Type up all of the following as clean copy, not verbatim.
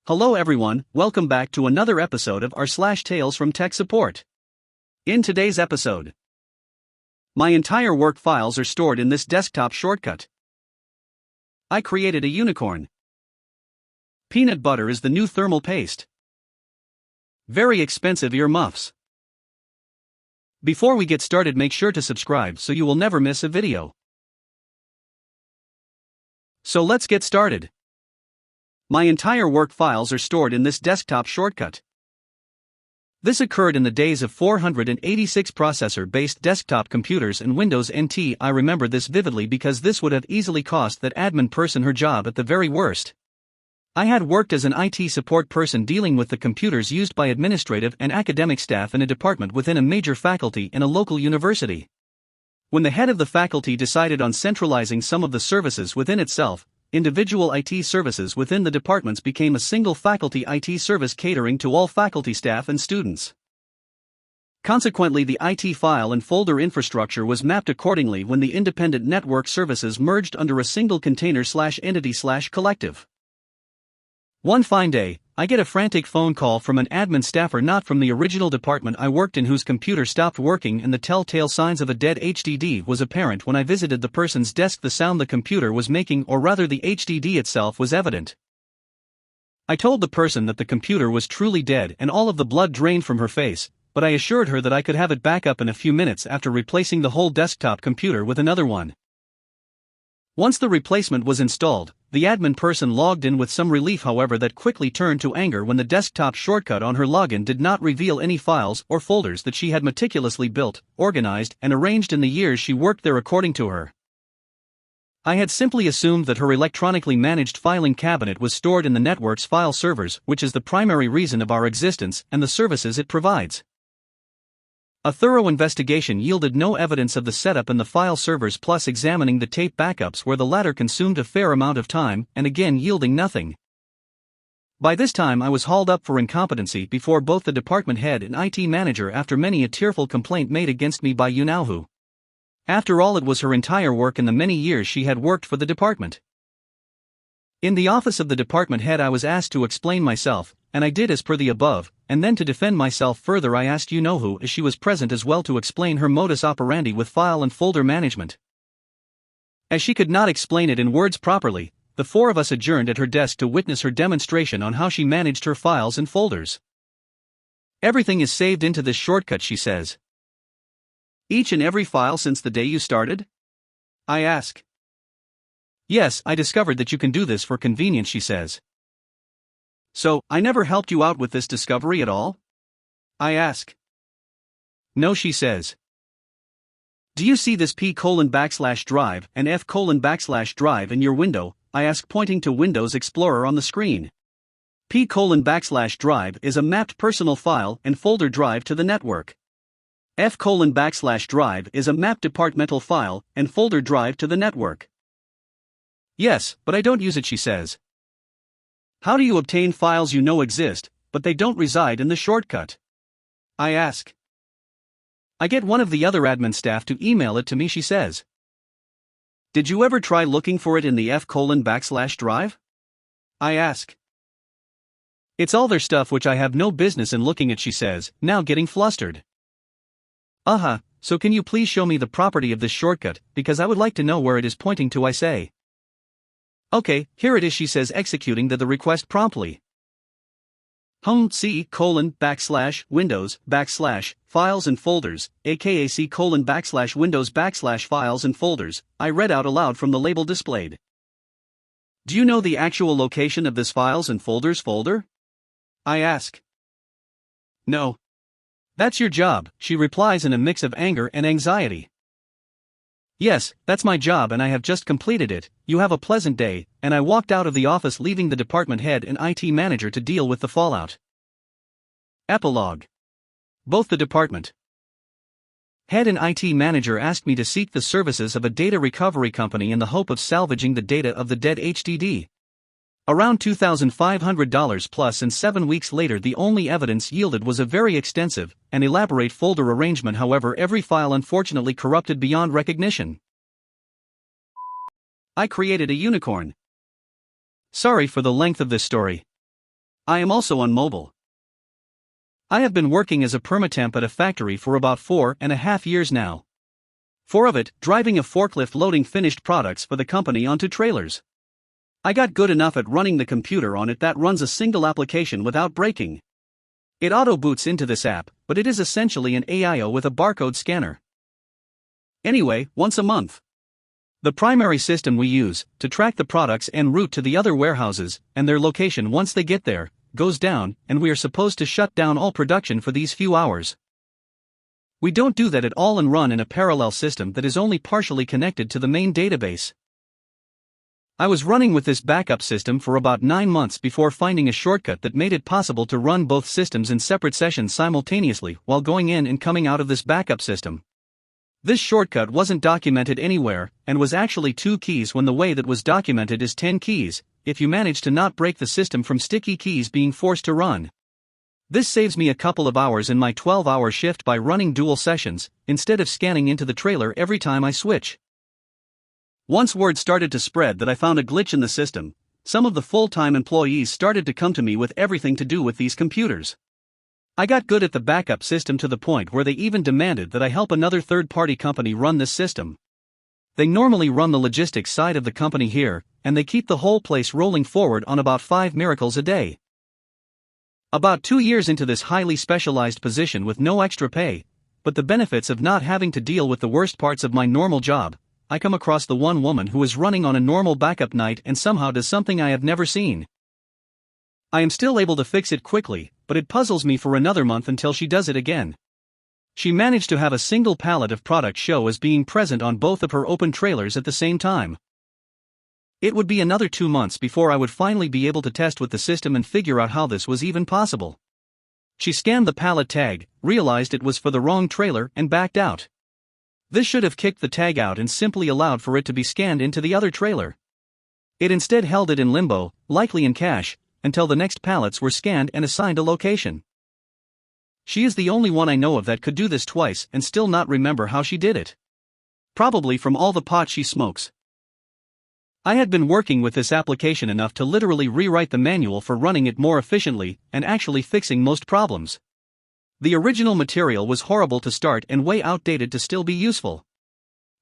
Hello everyone, welcome back to another episode of r/slash Tales from Tech Support. In today's episode, my entire work files are stored in this desktop shortcut. I created a unicorn. Peanut butter is the new thermal paste. Very expensive earmuffs. Before we get started, make sure to subscribe so you will never miss a video. So let's get started. My entire work files are stored in this desktop shortcut. This occurred in the days of 486 processor-based desktop computers and Windows NT. I remember this vividly because this would have easily cost that admin person her job at the very worst. I had worked as an IT support person dealing with the computers used by administrative and academic staff in a department within a major faculty in a local university. When the head of the faculty decided on centralizing some of the services within itself, individual IT services within the departments became a single faculty IT service catering to all faculty staff and students. Consequently, the IT file and folder infrastructure was mapped accordingly when the independent network services merged under a single container/entity/collective. One fine day, I get a frantic phone call from an admin staffer not from the original department I worked in, whose computer stopped working, and the telltale signs of a dead HDD was apparent when I visited the person's desk. The sound the computer was making, or rather the HDD itself, was evident. I told the person that the computer was truly dead and all of the blood drained from her face, but I assured her that I could have it back up in a few minutes after replacing the whole desktop computer with another one. Once the replacement was installed, the admin person logged in with some relief, however, that quickly turned to anger when the desktop shortcut on her login did not reveal any files or folders that she had meticulously built, organized, and arranged in the years she worked there, according to her. I had simply assumed that her electronically managed filing cabinet was stored in the network's file servers, which is the primary reason of our existence and the services it provides. A thorough investigation yielded no evidence of the setup in the file servers, plus examining the tape backups where the latter consumed a fair amount of time, and again yielding nothing. By this time I was hauled up for incompetency before both the department head and IT manager after many a tearful complaint made against me by you know who. After all, it was her entire work in the many years she had worked for the department. In the office of the department head I was asked to explain myself, and I did as per the above, and then to defend myself further I asked you know who, as she was present as well, to explain her modus operandi with file and folder management. As she could not explain it in words properly, the four of us adjourned at her desk to witness her demonstration on how she managed her files and folders. Everything is saved into this shortcut, she says. Each and every file since the day you started? I ask. Yes, I discovered that you can do this for convenience, she says. So, I never helped you out with this discovery at all? I ask. No, she says. Do you see this P:\drive and F:\drive in your window? I ask, pointing to Windows Explorer on the screen. P:\drive is a mapped personal file and folder drive to the network. F:\drive is a mapped departmental file and folder drive to the network. Yes, but I don't use it, she says. How do you obtain files you know exist, but they don't reside in the shortcut? I ask. I get one of the other admin staff to email it to me, she says. Did you ever try looking for it in the F:\drive? I ask. It's all their stuff which I have no business in looking at, she says, now getting flustered. So can you please show me the property of this shortcut, because I would like to know where it is pointing to, I say. Okay, here it is, she says, executing the request promptly. C:\Windows files and folders, aka C:\Windows files and folders, I read out aloud from the label displayed. Do you know the actual location of this files and folders folder? I ask. No. That's your job, she replies in a mix of anger and anxiety. Yes, that's my job and I have just completed it. You have a pleasant day, and I walked out of the office, leaving the department head and IT manager to deal with the fallout. Epilogue. Both the department head and IT manager asked me to seek the services of a data recovery company in the hope of salvaging the data of the dead HDD. Around $2,500 plus, and 7 weeks later the only evidence yielded was a very extensive and elaborate folder arrangement. However, every file unfortunately corrupted beyond recognition. I created a unicorn. Sorry for the length of this story. I am also on mobile. I have been working as a permatemp at a factory for about 4.5 years now. 4 of it, driving a forklift loading finished products for the company onto trailers. I got good enough at running the computer on it that runs a single application without breaking. It auto-boots into this app, but it is essentially an AIO with a barcode scanner. Anyway, once a month. The primary system we use, to track the products en route to the other warehouses, and their location once they get there, goes down, and we are supposed to shut down all production for these few hours. We don't do that at all and run in a parallel system that is only partially connected to the main database. I was running with this backup system for about 9 months before finding a shortcut that made it possible to run both systems in separate sessions simultaneously while going in and coming out of this backup system. This shortcut wasn't documented anywhere, and was actually 2 keys when the way that was documented is 10 keys, if you manage to not break the system from sticky keys being forced to run. This saves me a couple of hours in my 12-hour shift by running dual sessions, instead of scanning into the trailer every time I switch. Once word started to spread that I found a glitch in the system, some of the full-time employees started to come to me with everything to do with these computers. I got good at the backup system to the point where they even demanded that I help another third-party company run this system. They normally run the logistics side of the company here, and they keep the whole place rolling forward on about 5 miracles a day. About 2 years into this highly specialized position with no extra pay, but the benefits of not having to deal with the worst parts of my normal job, I come across the one woman who is running on a normal backup night and somehow does something I have never seen. I am still able to fix it quickly, but it puzzles me for another month until she does it again. She managed to have a single pallet of product show as being present on both of her open trailers at the same time. It would be another 2 months before I would finally be able to test with the system and figure out how this was even possible. She scanned the pallet tag, realized it was for the wrong trailer, and backed out. This should have kicked the tag out and simply allowed for it to be scanned into the other trailer. It instead held it in limbo, likely in cache, until the next pallets were scanned and assigned a location. She is the only one I know of that could do this twice and still not remember how she did it. Probably from all the pot she smokes. I had been working with this application enough to literally rewrite the manual for running it more efficiently and actually fixing most problems. The original material was horrible to start and way outdated to still be useful.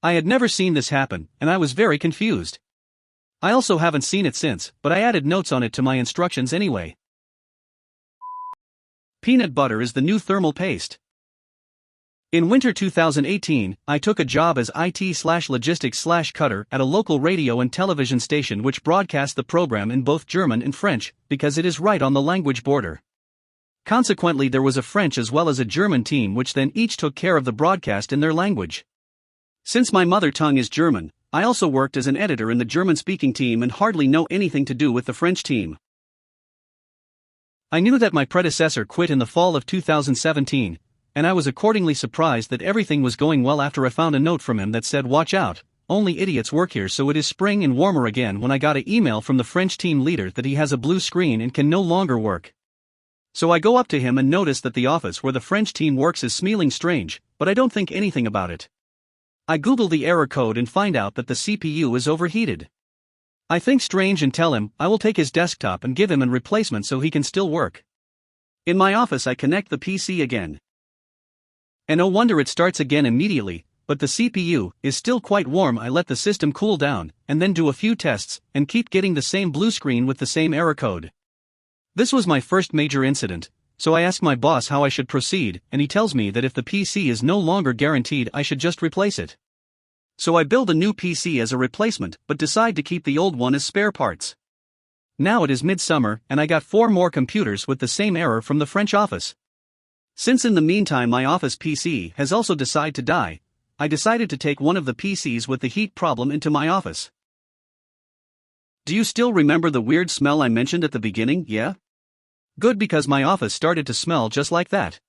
I had never seen this happen, and I was very confused. I also haven't seen it since, but I added notes on it to my instructions anyway. Peanut butter is the new thermal paste. In winter 2018, I took a job as IT/logistics/cutter at a local radio and television station which broadcast the program in both German and French, because it is right on the language border. Consequently, there was a French as well as a German team which then each took care of the broadcast in their language. Since my mother tongue is German, I also worked as an editor in the German-speaking team and hardly know anything to do with the French team. I knew that my predecessor quit in the fall of 2017, and I was accordingly surprised that everything was going well after I found a note from him that said, "Watch out, only idiots work here." So it is spring and warmer again when I got an email from the French team leader that he has a blue screen and can no longer work. So I go up to him and notice that the office where the French team works is smelling strange, but I don't think anything about it. I Google the error code and find out that the CPU is overheated. I think strange and tell him I will take his desktop and give him a replacement so he can still work. In my office I connect the PC again. And no wonder it starts again immediately, but the CPU is still quite warm. I let the system cool down, and then do a few tests, and keep getting the same blue screen with the same error code. This was my first major incident, so I ask my boss how I should proceed, and he tells me that if the PC is no longer guaranteed I should just replace it. So I build a new PC as a replacement, but decide to keep the old one as spare parts. Now it is midsummer, and I got 4 more computers with the same error from the French office. Since in the meantime my office PC has also decided to die, I decided to take one of the PCs with the heat problem into my office. Do you still remember the weird smell I mentioned at the beginning? Yeah? Good, because my office started to smell just like that.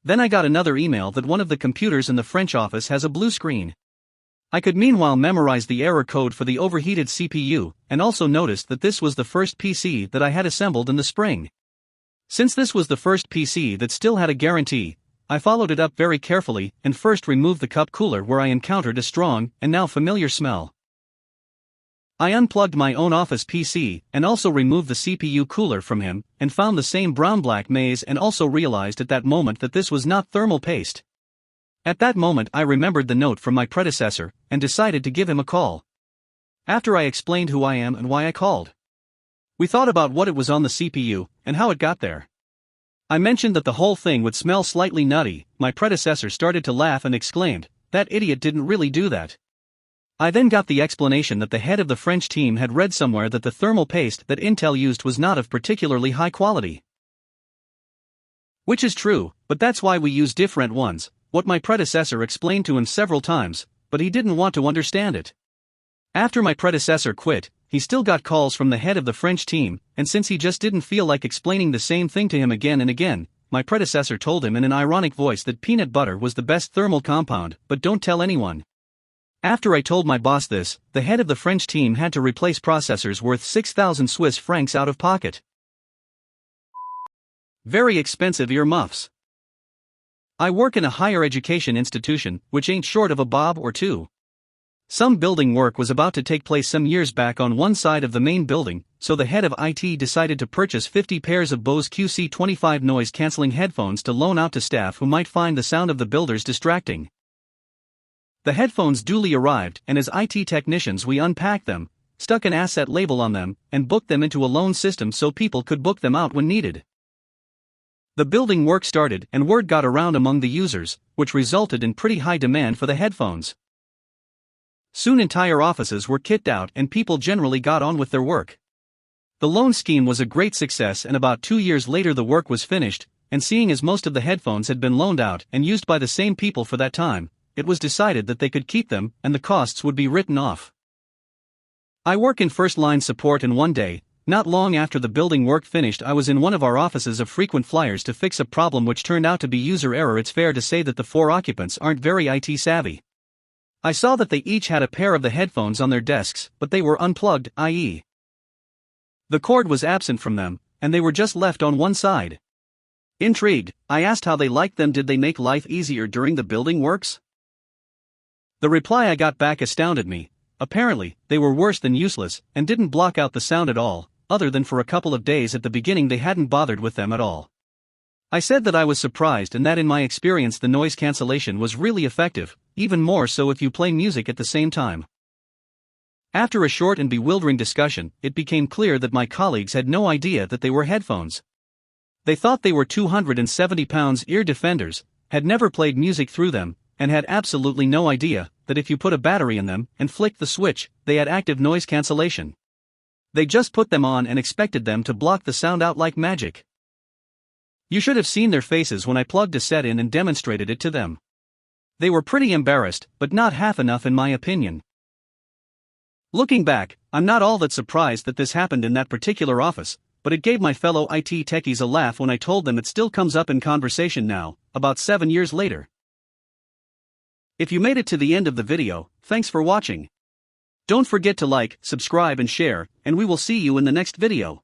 Then I got another email that one of the computers in the French office has a blue screen. I could meanwhile memorize the error code for the overheated CPU, and also noticed that this was the first PC that I had assembled in the spring. Since this was the first PC that still had a guarantee, I followed it up very carefully and first removed the cup cooler where I encountered a strong and now familiar smell. I unplugged my own office PC and also removed the CPU cooler from him and found the same brown-black maze, and also realized at that moment that this was not thermal paste. At that moment I remembered the note from my predecessor and decided to give him a call. After I explained who I am and why I called, we thought about what it was on the CPU and how it got there. I mentioned that the whole thing would smell slightly nutty. My predecessor started to laugh and exclaimed, "That idiot didn't really do that." I then got the explanation that the head of the French team had read somewhere that the thermal paste that Intel used was not of particularly high quality. Which is true, but that's why we use different ones, what my predecessor explained to him several times, but he didn't want to understand it. After my predecessor quit, he still got calls from the head of the French team, and since he just didn't feel like explaining the same thing to him again and again, my predecessor told him in an ironic voice that peanut butter was the best thermal compound, but don't tell anyone. After I told my boss this, the head of the French team had to replace processors worth 6,000 Swiss francs out of pocket. Very expensive earmuffs. I work in a higher education institution, which ain't short of a bob or two. Some building work was about to take place some years back on one side of the main building, so the head of IT decided to purchase 50 pairs of Bose QC25 noise-canceling headphones to loan out to staff who might find the sound of the builders distracting. The headphones duly arrived, and as IT technicians we unpacked them, stuck an asset label on them, and booked them into a loan system so people could book them out when needed. The building work started and word got around among the users, which resulted in pretty high demand for the headphones. Soon entire offices were kitted out and people generally got on with their work. The loan scheme was a great success, and about 2 years later the work was finished, and seeing as most of the headphones had been loaned out and used by the same people for that time, it was decided that they could keep them and the costs would be written off. I work in first-line support, and one day, not long after the building work finished, I was in one of our offices of frequent flyers to fix a problem which turned out to be user error. It's fair to say that the 4 occupants aren't very IT savvy. I saw that they each had a pair of the headphones on their desks, but they were unplugged, i.e. the cord was absent from them, and they were just left on one side. Intrigued, I asked how they liked them. Did they make life easier during the building works? The reply I got back astounded me. Apparently, they were worse than useless, and didn't block out the sound at all, other than for a couple of days at the beginning they hadn't bothered with them at all. I said that I was surprised and that in my experience the noise cancellation was really effective, even more so if you play music at the same time. After a short and bewildering discussion, it became clear that my colleagues had no idea that they were headphones. They thought they were 270-pound ear defenders, had never played music through them, and had absolutely no idea that if you put a battery in them and flicked the switch, they had active noise cancellation. They just put them on and expected them to block the sound out like magic. You should have seen their faces when I plugged a set in and demonstrated it to them. They were pretty embarrassed, but not half enough in my opinion. Looking back, I'm not all that surprised that this happened in that particular office, but it gave my fellow IT techies a laugh when I told them it still comes up in conversation now, about 7 years later. If you made it to the end of the video, thanks for watching. Don't forget to like, subscribe and share, and we will see you in the next video.